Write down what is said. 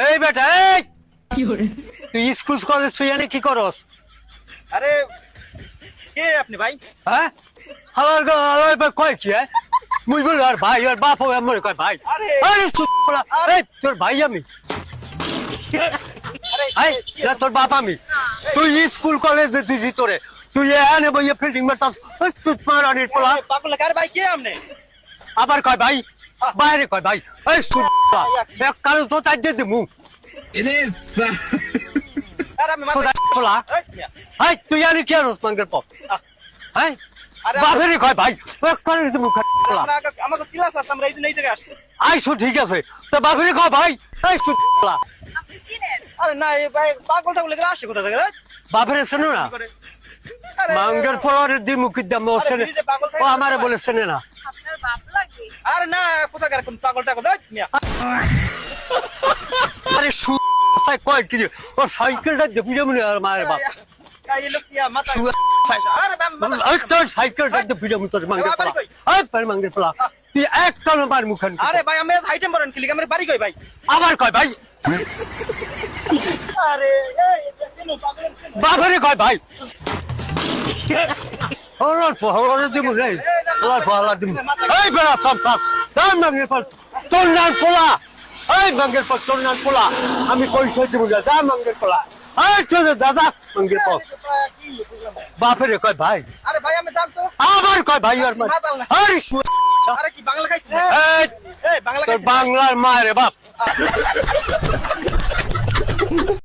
এই বেটা এই তুই স্কুল কলেজ তুই এনে কি করস? আরে কে আপনি ভাই? হ্যাঁ আমার কয় কি মুই বল আর ভাই আর বাপ আমার কয় ভাই। আরে আরে সুতলা এই তোর ভাই আমি এই না তোর বাপ আমি। তুই স্কুল কলেজে দিছি তোরে তুই এনে বইয়ে ফিল্ডিং মারতাস চুত মারানির পোলা। পাগল কার ভাই কে আপনি? আবার কয় ভাই বাইরে কয় ভাই এই সুতলা এক কাল তো তাই দে দিমু আরে আমি তোর পোলা। এই তুই এনে কি আরস মাঙ্গের পপ হ্যাঁ বাপেরই কয় ভাই এক কাল দিমু পোলা। আমাকে ক্লাস আছে আমরা এই জায়গায় আসছি। আইসো ঠিক আছে তো বাপেরই কয় ভাই এই সুতলা। আরে না এই ভাই পাগল টাগল এগুলো আসে কোথা থেকে? বাপের শোনো না আরে মাঙ্গের পরে দি মুখি দাম ও আরে ব্রিজে পাগল ও আমারে বলে শোনে না। আপনার বাপ লাগে? আরে না কোথাকার কোন পাগল টাগল মিয়া। আরে সু কয় কি ও সাইকেলটা দেখি যেমন আর মায়ের বাপ এই লোক কি মাথা সু আরে বাম মাথা এই তোর সাইকেলটা দেখি যেমন তোর মাঙ্গের পোলা এই পার মাঙ্গের পোলা তুই এক কান মার মুখান। আরে ভাই আমি হাইটেম বলেন ক্লিক আমার বাড়ি কই ভাই? আবার কয় ভাই আরে এই চিনো পাগল চিনো বাপেরই কয় ভাই ওর পহরে দিমু রে ওর পহলা দিমু এই বেড়া সব সব তার মাঙ্গের পর তোর নাম পোলা এই মাঙ্গের পর তোর নাম পোলা আমি কইছে দিমু যা মাঙ্গের পোলা এই চল দাদা মাঙ্গের পর বাপেরে কয় ভাই। আরে ভাই আমি জানতো আবার কয় ভাই আর মার আরে শু আরে কি বাংলা খাইছিস? এই এই বাংলা তোর খাইছিস? বাংলার মায়ের বাপ